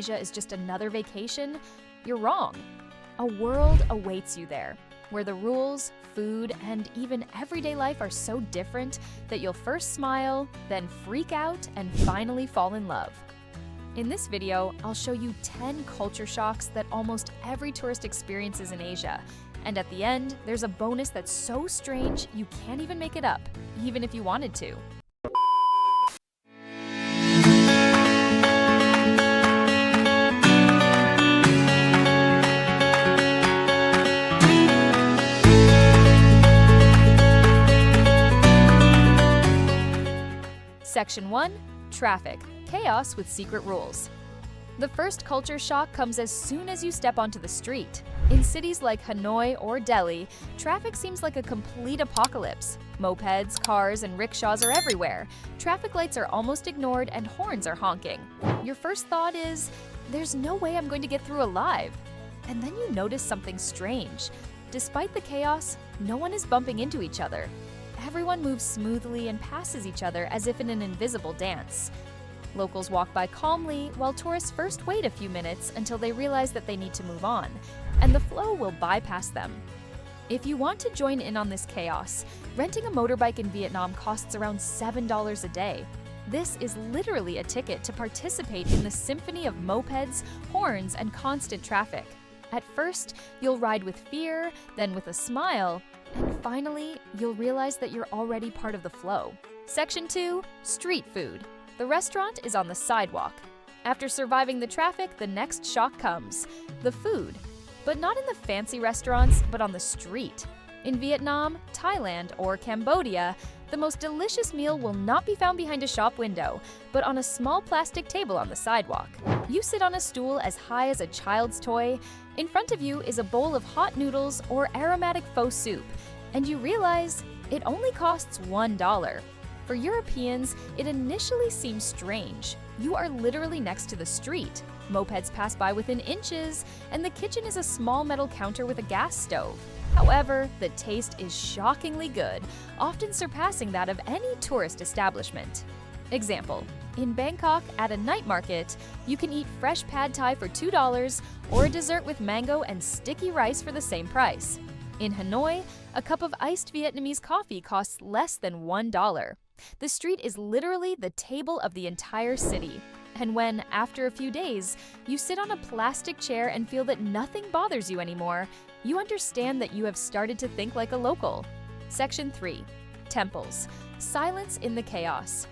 Asia is just another vacation, you're wrong. A world awaits you there, where the rules, food, and even everyday life are so different that you'll first smile, then freak out, and finally fall in love. In this video, I'll show you 10 culture shocks that almost every tourist experiences in Asia. And at the end, there's a bonus that's so strange you can't even make it up, even if you wanted to. Section 1. Traffic. Chaos with secret rules. The first culture shock comes as soon as you step onto the street. In cities like Hanoi or Delhi, traffic seems like a complete apocalypse. Mopeds, cars, and rickshaws are everywhere. Traffic lights are almost ignored and horns are honking. Your first thought is, there's no way I'm going to get through alive. And then you notice something strange. Despite the chaos, no one is bumping into each other. Everyone moves smoothly and passes each other as if in an invisible dance. Locals walk by calmly, while tourists first wait a few minutes until they realize that they need to move on, and the flow will bypass them. If you want to join in on this chaos, renting a motorbike in Vietnam costs around $7 a day. This is literally a ticket to participate in the symphony of mopeds, horns, and constant traffic. At first, you'll ride with fear, then with a smile, and finally, you'll realize that you're already part of the flow. Section 2. Street food. The restaurant is on the sidewalk. After surviving the traffic, the next shock comes: the food. But not in the fancy restaurants, but on the street. In Vietnam, Thailand, or Cambodia, the most delicious meal will not be found behind a shop window, but on a small plastic table on the sidewalk. You sit on a stool as high as a child's toy. In front of you is a bowl of hot noodles or aromatic faux soup, and you realize it only costs $1. For Europeans, it initially seems strange. You are literally next to the street. Mopeds pass by within inches, and the kitchen is a small metal counter with a gas stove. However, the taste is shockingly good, often surpassing that of any tourist establishment. Example: in Bangkok, at a night market, you can eat fresh pad thai for $2 or a dessert with mango and sticky rice for the same price. In Hanoi, a cup of iced Vietnamese coffee costs less than $1. The street is literally the table of the entire city. And when, after a few days, you sit on a plastic chair and feel that nothing bothers you anymore, you understand that you have started to think like a local. Section 3. Temples. Silence in the chaos.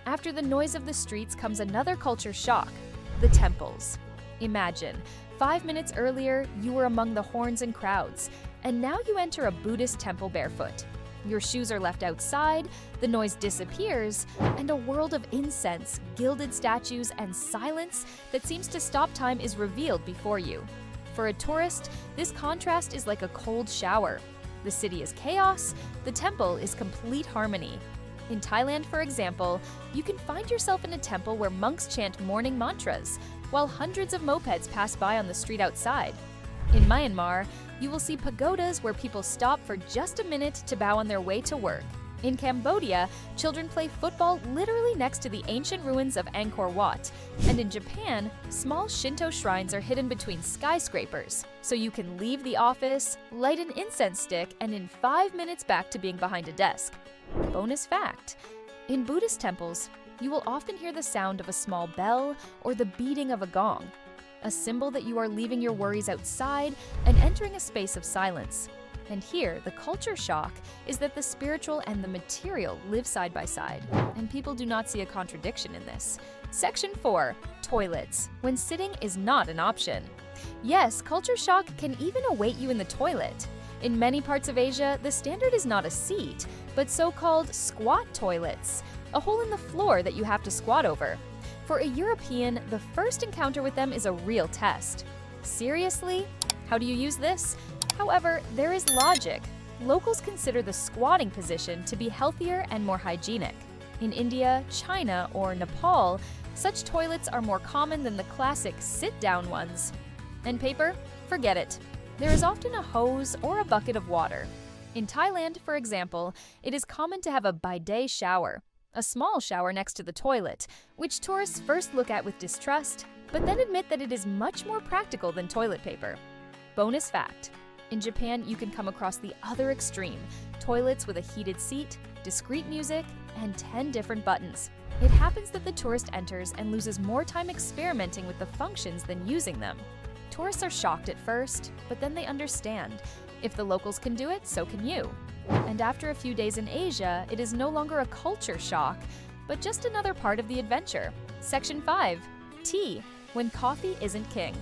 After the noise of the streets comes another culture shock: the temples. Imagine, 5 minutes earlier, you were among the horns and crowds, and now you enter a Buddhist temple barefoot. Your shoes are left outside, the noise disappears, and a world of incense, gilded statues, and silence that seems to stop time is revealed before you. For a tourist, this contrast is like a cold shower. The city is chaos, the temple is complete harmony. In Thailand, for example, you can find yourself in a temple where monks chant morning mantras, while hundreds of mopeds pass by on the street outside. In Myanmar, you will see pagodas where people stop for just a minute to bow on their way to work. In Cambodia, children play football literally next to the ancient ruins of Angkor Wat. And in Japan, small Shinto shrines are hidden between skyscrapers. So you can leave the office, light an incense stick, and in 5 minutes back to being behind a desk. Bonus fact: in Buddhist temples, you will often hear the sound of a small bell or the beating of a gong, a symbol that you are leaving your worries outside and entering a space of silence. And here, the culture shock is that the spiritual and the material live side by side, and people do not see a contradiction in this. Section 4. Toilets. When sitting is not an option. Yes, culture shock can even await you in the toilet. In many parts of Asia, the standard is not a seat, but so-called squat toilets, a hole in the floor that you have to squat over. For a European, the first encounter with them is a real test. Seriously? How do you use this? However, there is logic. Locals consider the squatting position to be healthier and more hygienic. In India, China, or Nepal, such toilets are more common than the classic sit-down ones. And paper? Forget it. There is often a hose or a bucket of water. In Thailand, for example, it is common to have a bidet shower, a small shower next to the toilet, which tourists first look at with distrust, but then admit that it is much more practical than toilet paper. Bonus fact: in Japan, you can come across the other extreme: toilets with a heated seat, discreet music, and 10 different buttons. It happens that the tourist enters and loses more time experimenting with the functions than using them. Tourists are shocked at first, but then they understand. If the locals can do it, so can you. And after a few days in Asia, it is no longer a culture shock, but just another part of the adventure. Section 5. Tea, when coffee isn't king.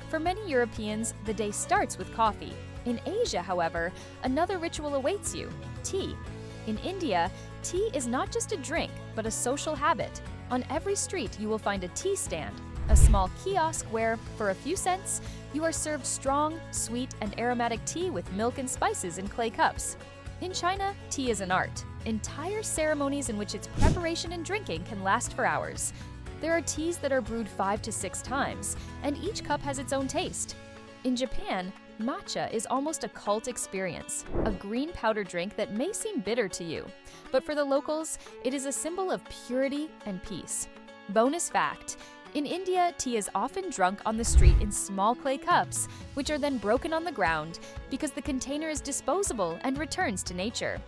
For many Europeans, the day starts with coffee. In Asia, however, another ritual awaits you: tea. In India, tea is not just a drink, but a social habit. On every street, you will find a tea stand, a small kiosk where, for a few cents, you are served strong, sweet, and aromatic tea with milk and spices in clay cups. In China, tea is an art. Entire ceremonies in which its preparation and drinking can last for hours. There are teas that are brewed 5 to 6 times, and each cup has its own taste. In Japan, matcha is almost a cult experience, a green powder drink that may seem bitter to you, but for the locals, it is a symbol of purity and peace. Bonus fact: in India, tea is often drunk on the street in small clay cups, which are then broken on the ground because the container is disposable and returns to nature.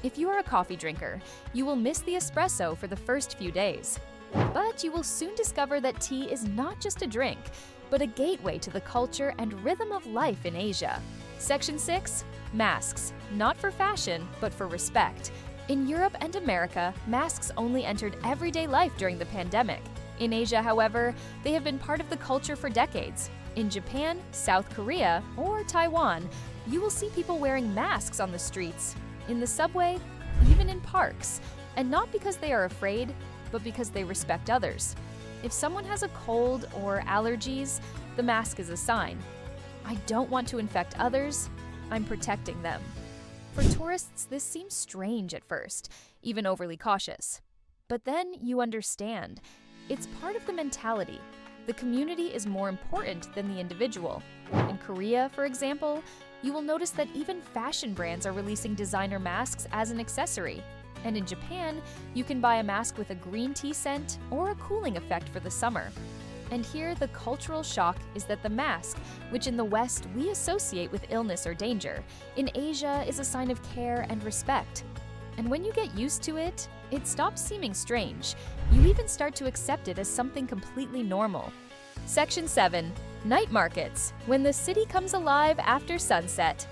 If you are a coffee drinker, you will miss the espresso for the first few days. But you will soon discover that tea is not just a drink, but a gateway to the culture and rhythm of life in Asia. Section 6. Masks, not for fashion, but for respect. In Europe and America, masks only entered everyday life during the pandemic. In Asia, however, they have been part of the culture for decades. In Japan, South Korea, or Taiwan, you will see people wearing masks on the streets, in the subway, even in parks, and not because they are afraid, but because they respect others. If someone has a cold or allergies, the mask is a sign. I don't want to infect others, I'm protecting them. For tourists, this seems strange at first, even overly cautious. But then you understand. It's part of the mentality. The community is more important than the individual. In Korea, for example, you will notice that even fashion brands are releasing designer masks as an accessory. And in Japan, you can buy a mask with a green tea scent or a cooling effect for the summer. And here, the cultural shock is that the mask, which in the West we associate with illness or danger, in Asia is a sign of care and respect. And when you get used to it, it stops seeming strange. You even start to accept it as something completely normal. Section 7. Night markets, when the city comes alive after sunset.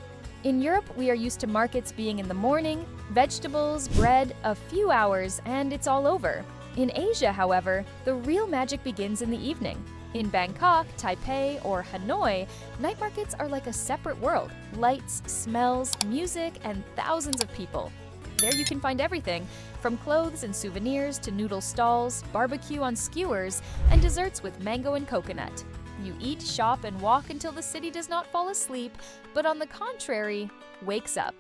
In Europe, we are used to markets being in the morning, vegetables, bread, a few hours, and it's all over. In Asia, however, the real magic begins in the evening. In Bangkok, Taipei, or Hanoi, night markets are like a separate world: lights, smells, music, and thousands of people. There you can find everything, from clothes and souvenirs to noodle stalls, barbecue on skewers, and desserts with mango and coconut. You eat, shop, and walk until the city does not fall asleep, but on the contrary, wakes up.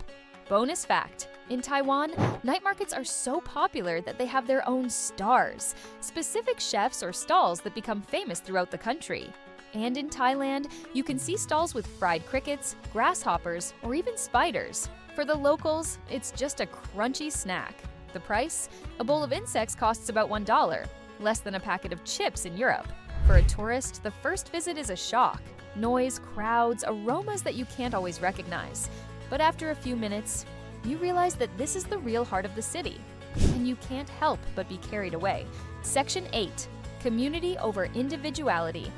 Bonus fact: in Taiwan, night markets are so popular that they have their own stars, specific chefs or stalls that become famous throughout the country. And in Thailand, you can see stalls with fried crickets, grasshoppers, or even spiders. For the locals, it's just a crunchy snack. The price? A bowl of insects costs about $1, less than a packet of chips in Europe. For a tourist, the first visit is a shock. Noise, crowds, aromas that you can't always recognize. But after a few minutes, you realize that this is the real heart of the city, and you can't help but be carried away. Section 8. Community over individuality.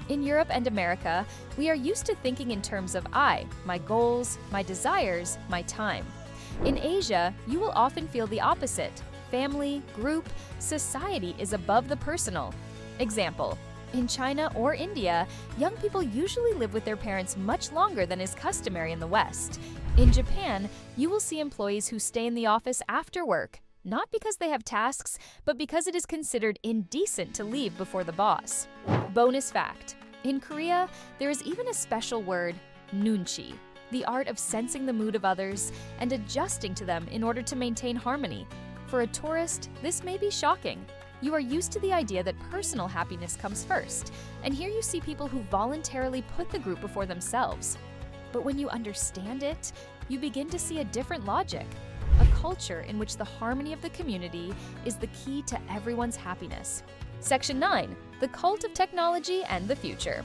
In Europe and America, we are used to thinking in terms of I, my goals, my desires, my time. In Asia, you will often feel the opposite. Family, group, society is above the personal. Example: in China or India, young people usually live with their parents much longer than is customary in the West. In Japan, you will see employees who stay in the office after work, not because they have tasks, but because it is considered indecent to leave before the boss. Bonus fact: in Korea, there is even a special word, nunchi, the art of sensing the mood of others and adjusting to them in order to maintain harmony. For a tourist, this may be shocking. You are used to the idea that personal happiness comes first, and here you see people who voluntarily put the group before themselves. But when you understand it, you begin to see a different logic, a culture in which the harmony of the community is the key to everyone's happiness. Section 9. The cult of technology and the future.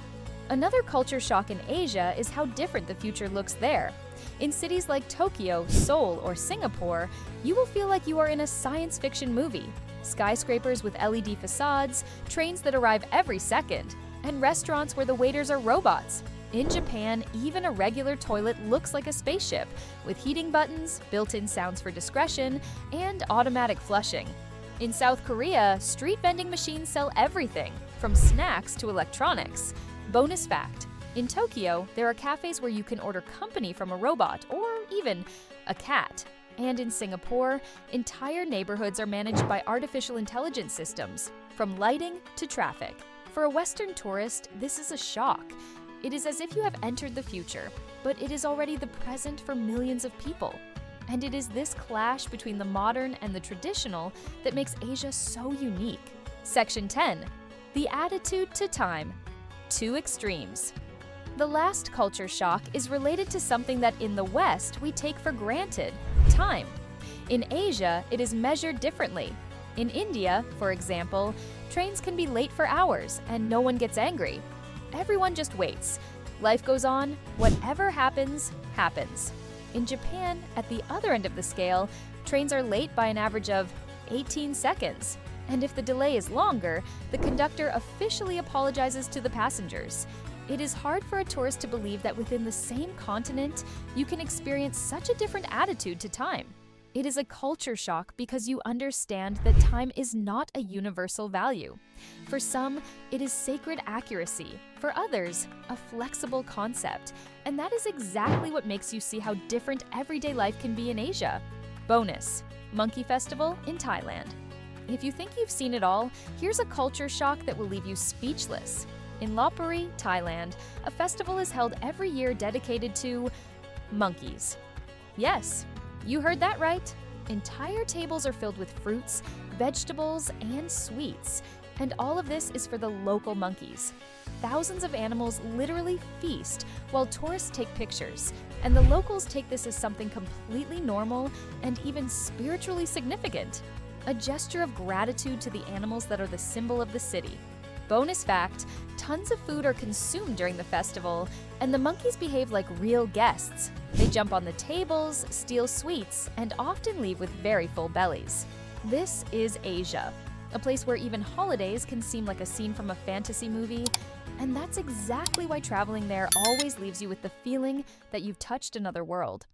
Another culture shock in Asia is how different the future looks there. In cities like Tokyo, Seoul, or Singapore, you will feel like you are in a science fiction movie. Skyscrapers with LED facades, trains that arrive every second, and restaurants where the waiters are robots. In Japan, even a regular toilet looks like a spaceship, with heating buttons, built-in sounds for discretion, and automatic flushing. In South Korea, street vending machines sell everything, from snacks to electronics. Bonus fact: in Tokyo, there are cafes where you can order company from a robot or even a cat. And in Singapore, entire neighborhoods are managed by artificial intelligence systems, from lighting to traffic. For a Western tourist, this is a shock. It is as if you have entered the future, but it is already the present for millions of people. And it is this clash between the modern and the traditional that makes Asia so unique. Section 10. The attitude to time. Two extremes. The last culture shock is related to something that in the West we take for granted: time. In Asia, it is measured differently. In India, for example, trains can be late for hours and no one gets angry. Everyone just waits. Life goes on. Whatever happens, happens. In Japan, at the other end of the scale, trains are late by an average of 18 seconds. And if the delay is longer, the conductor officially apologizes to the passengers. It is hard for a tourist to believe that within the same continent, you can experience such a different attitude to time. It is a culture shock because you understand that time is not a universal value. For some, it is sacred accuracy. For others, a flexible concept. And that is exactly what makes you see how different everyday life can be in Asia. Bonus: Monkey Festival in Thailand. If you think you've seen it all, here's a culture shock that will leave you speechless. In Lopburi, Thailand, a festival is held every year dedicated to monkeys. Yes, you heard that right. Entire tables are filled with fruits, vegetables, and sweets. And all of this is for the local monkeys. Thousands of animals literally feast while tourists take pictures. And the locals take this as something completely normal and even spiritually significant. A gesture of gratitude to the animals that are the symbol of the city. Bonus fact: tons of food are consumed during the festival, and the monkeys behave like real guests. They jump on the tables, steal sweets, and often leave with very full bellies. This is Asia, a place where even holidays can seem like a scene from a fantasy movie, and that's exactly why traveling there always leaves you with the feeling that you've touched another world.